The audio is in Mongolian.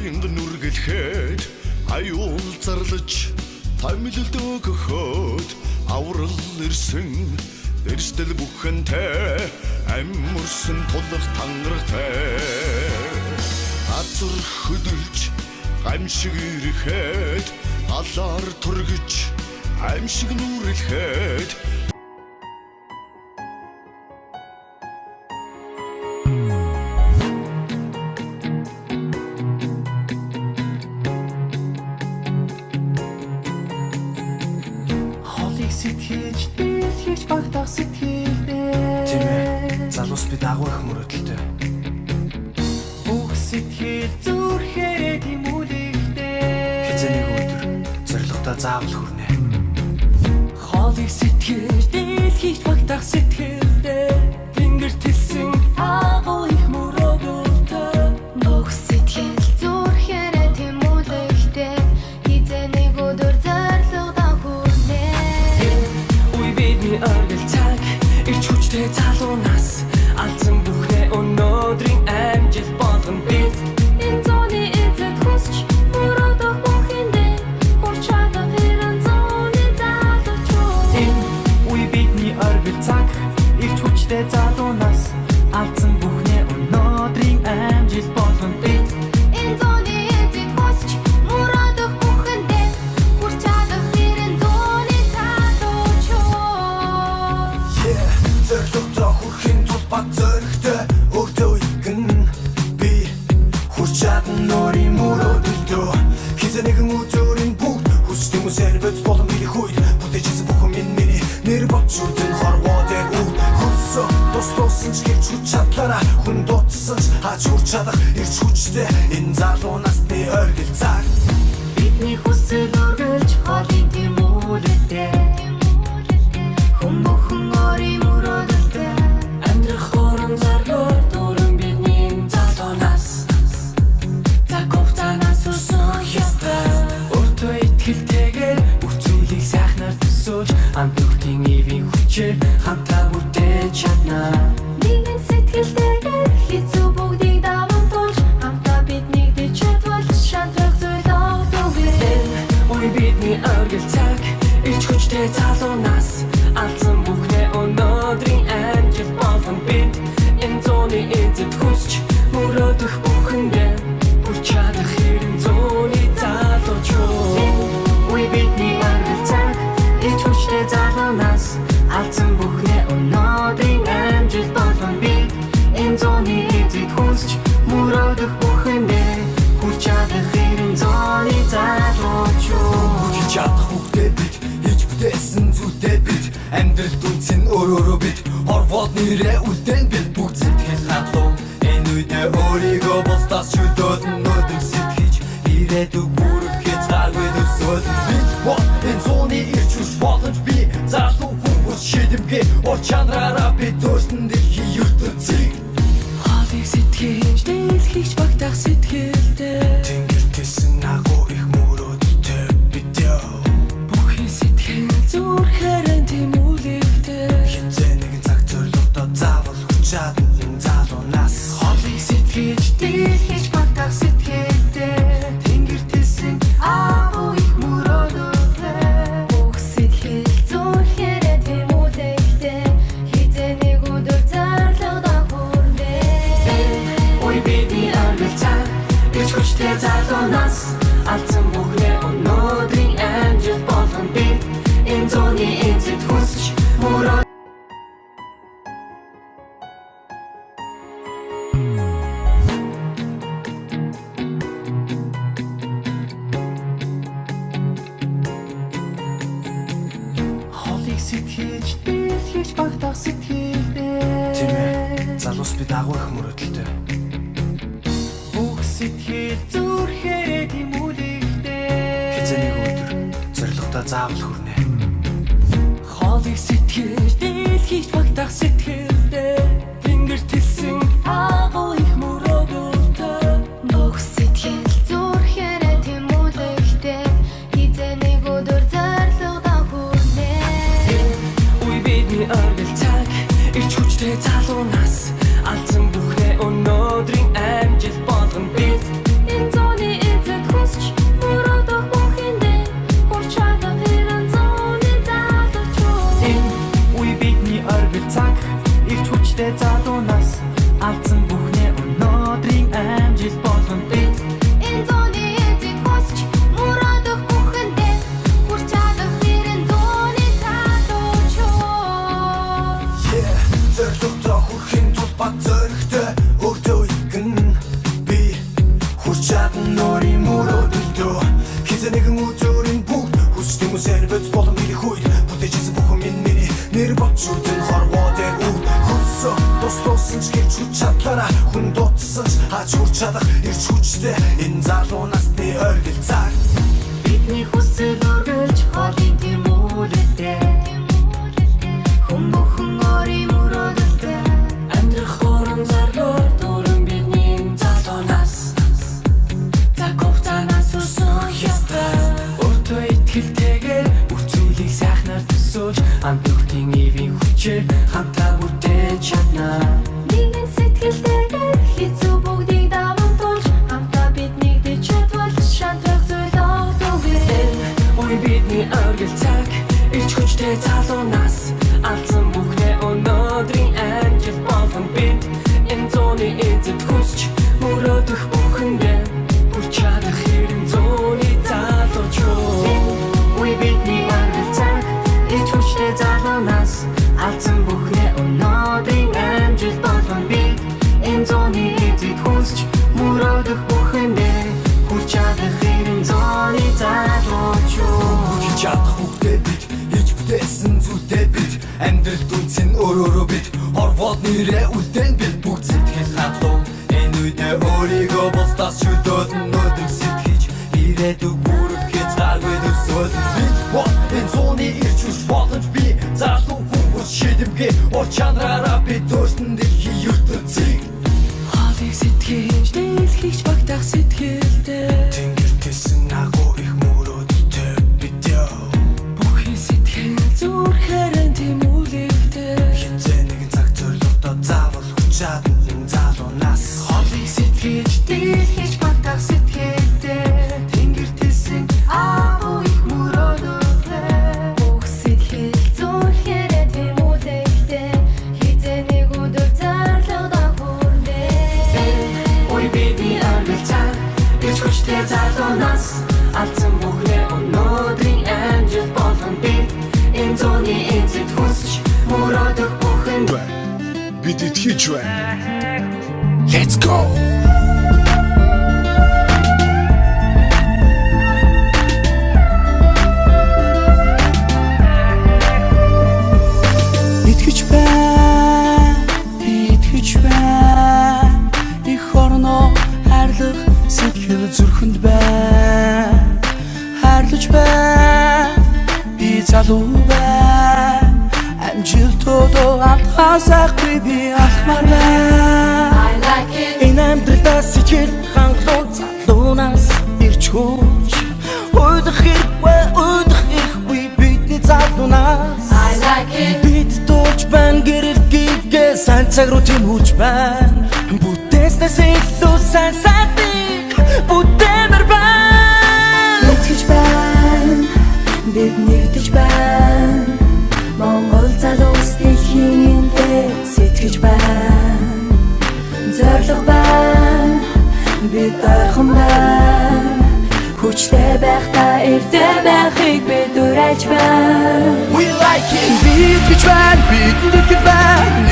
Баянг нүргэлхэд аюул зарлаж томилолт өгөхөд аврал ирсэн дэрстэл бүхэнтэй амьмурсан тулах тангартай азар хөдөлж гамшиг ирэхэд алаар тургиж аимшиг нүрэлхэд сэтгэж дэлхийч багтах сэтгэлдээ тийм ээ залуус бид агуу их мөрөдөлтэй бүх сэтгэл зүрхээрээ тэмүүлэхдээ хизээний өдөр зоригтой заавал хүрнэ хоолыг сэтгэж дэлхийч багтах сэтгэлдээ тэнгэр телсэн агуу их мөрөдөлтэй бүх сэтгэл зүрхээрээ тэмүүлэхдээ хизээний өдөр зоригтой хүрнэ Оргил цаг ирч хүчтэй залуунаас алдсан бүхнээ өнөөдрийн амжилт болгон бид энэ зооны эзэд хүсч мөрөдөх бүхэндээ хүрч чадах хэрэн зооны залуучууд энэ үе бидний оргил цаг ирч хүчтэй залуунаас алдсан бүхнээ өнөөдрийн амжилт болгон бид энэ зооны эзэд хүсч мөрөдөх бүхэндээ хүрч чадах хэрэн зооны залуучууд зоригтой хүрхийн тулд бат зоригтой өгтөө игэн би хүрч чадна нөрийн мөрөдөлтөө хизээнийхэн үзүүрийн бүгд хүсч тэмүүсээр бөц болон ирэх үед бүтээжсэн бүхэн миний нэр бодшуудын хорвоотэй үд хөрсө тус ч гэрч хүч чадлаараа хүн дутсан ч хаач хүрч чадах ирч хүчтэй энэ залуунаас би оргил цаг бидний хүсэл үргэлж хоолын тэмүүлэлтэй хүн бүхэн өөрийн мөрөдөлтэй амьдрах хорон заргор дөрөн бидний залуунаас загвтанаас өсөн ястай өөртөө итгэлтэйгээр бүх зүйлийг сайхнаар төсөөлж хамт бүгдийн эвийн хүчээр хамтаа бүтээж чаднаа нэгэн сэтгэлтэйгээр хэцүү бүгдийг даван туулж хамтаа бид нэгдэж чадвал шантрах зүйл огтугэр Ой бидний оргил цаг ирч хүчтэй залуунаас алдсан бүхнээ өнөөдрийн амжилт болгон бид энэ зооны эзэд хүсч мөрөдөх бүхэндээ хүрч чадах хэрэн зооны залуучууд Ой бидний оргил цаг ирч хүчтэй залуунаас алдсан бүхнээ өнөөдрийн амжилт болгон бид энэ зооны эзэд хүсч мөрөдөх бүхэндээ хүрч чадах хэрэн зооны залуучууд чадах хүүхдээ бид хийж бүтээсэн зүйлтэй бид амьдрал дүнцэн өөрөө бид хорвоод нэрээ үлдэн бид бүгд сэтгэл хадлуу энэ үедээ өөрийгөө бусдаас чөлөөд нөдөг сэтгэж ирээдүг бүрхээ цааргүй төсөөл бид бод энэ зооны ирч хүч боломж би залуу хүмүүс шийдэмгээ ор чанараараа бид өөрсөнд дэлхий ертөнцийг хоолыг сэтгэж дэлхийч багтах сэтгэлдээ тэнгэр телсэн агуу их мөрөдөлтэй бид бүхий сэтгэл зүрхээрээ тэмүүлэхдээ хизээ нэгэн цаг зоригтой заавал хүч чадна залуунаас хоолыг сэтгэж дэлхийч багтах сэтгэлдээ тэнгэр телсэн агуу их мөрөдөлтэй бүх сэтгэл зүрхээрээ тэмүүлэхдээ хизээний өдөр зоригтой хүрнэ Ой бидний оргил цаг ирч хүчтэй залуунаас алдсан бүхнээ өнөөдрийн амжилт болгон бид энэ зооны эзэд хүсч мөрөд хоолыг сэтгэж дэлхийч багтах сэтгэлдээ тийм ээ залуус бид агуу их мөрөдөлтэй бүх сэтгэл зүрхээрээ тэмүүлэхдээ хизээний өдөр зоригтой заавал хүрнэ хоолыг сэтгэж дэлхийч багтах сэтгэлдээ тэнгэр телсэн агуу их мөрөдөлтэй бүх сэтгэл зүрхээрээ тэмүүлэхдээ хизээний өдөр зоригтой хүрнэ Үй бидний оргил цаг ирч хүчтэй залуунаас алдсан бүхнээ өнөөдрийн амжилт болгон бид энэ зооны хүмүүсээр бөц болон миний хүйд бүтээжсэн бүхэн миний нэр болж үрдэн хорвоо дээр үд хөлсөө тус ч гэж хүч чадлаараа хүн дутсан ч хаач хүрч чадах ирч хүчтэй энэ залуу насны оргил цаг Бидний хүсэл үргэлж хоолын тийм үлдээ Хүн бүхэн өөрийн мөрөөдөлтэй Амьдрах хорон заргаар дөрөн бидний залуунаас Загвтанаас өсөх ёстой Өөртөө итгэлтэйгээр бүх зүйлийг сайхнаар төсөөлж Хамт нөхдийн эвийн хүчээр хамтаа бүтээж чаднаа Нэгэн сэтгэлтэйгээр хэцүү бүгдийг даван туулж Хамтаа бид нэгдэж чадвал шантрах зүйл огтугэй Ой бидний оргил цаг Ирч хүчтэй залуунаас Алдсан бүхнээ өнөөдрийн амжилт болгон бид Энэ зууны эзэд хүсч мөрөөдөх бүхэндээ Хүрч чадах хэрэн зууны залуучуу Ой бидний оргил цаг Ирч хүчтэй залуунаас Алдсан бүхнээ өнөөдрийн амжилт болгон бид Энэ зууны эзэд хүсч мөрөөдөх бүхэндээ Хүрч чадах хэрэн зууны залуучуу чадах хүүхдээ бид хийж бүтээсэн зүйлтэй бид амьдралд үнцэн өөрөөрөө бид хорвоод нэрээ үлдэн бид бүгд сэтгэл хадлуу энэ үедээ өөрийгөө бусдаас чөлөөдөн нөдөг сэтгэж ирээдүг бүрхэт цааргүй төсөөл бид бод энэ зууны ирч хүч боломж би залуу хүмүүс шийдэмгээ ор чанараараа бид өөртөө дэлхийн ертөнцийг Хоолыг сэтгэж дэлхийч багтах сэтгэлдээ тэнгэр тэсэн агуу их мөрөөдөлтэй бид яа Бүхий сэтгэл зүрхээр тийм үлэгтэй хизээ нэгэн цаг зорилгодоо заавал хүч чадна залуунаас Хоолыг сэтгэж дэлхийч багтах сэтгэлдээ Тэнгэр тэсэн агуу их мөрөөдөлтэй Бүх сэтгэл зүрхээр тийм үлэгтэй Хизээ нэг өдөр зарлагдаа хүрнэ Ой бидний оргил цаг Ирч хүчтэй залуунаас Алдсан бүхнээ өнөөдрийн амжилт болгон бид Энэ зууны эзэд хүсч мөрөөдөх бүхэндээ Бид итгэж байна. Let's go. Итгэж байна их орноо хайрлах сэтгэл зүрхэнд байна хайрлаж байна би залуу байна амжилтуудаа алдхаасахгүй би алхмаар байна I like it энэ амьдралаас сэтгэл хангалуун залуунаас ирч хүч уйдах хэрэггүй бидний залуунаас I like it бид дуулж байна гэрэл гівгээ сайн цаг руу тэмүүлж байна бүтээснээс илүү сайн сайдыг бүтээмэр байна Итгэж байна бид нэгдэж байна Монгол залуус дэлхийн дээр сэтгэж байна зориг байна бид ойрхон байна хүчтэй байхдаа эвтэй байхыг бид уриалж байна We like it бид гэж байна бид нэгдэж байна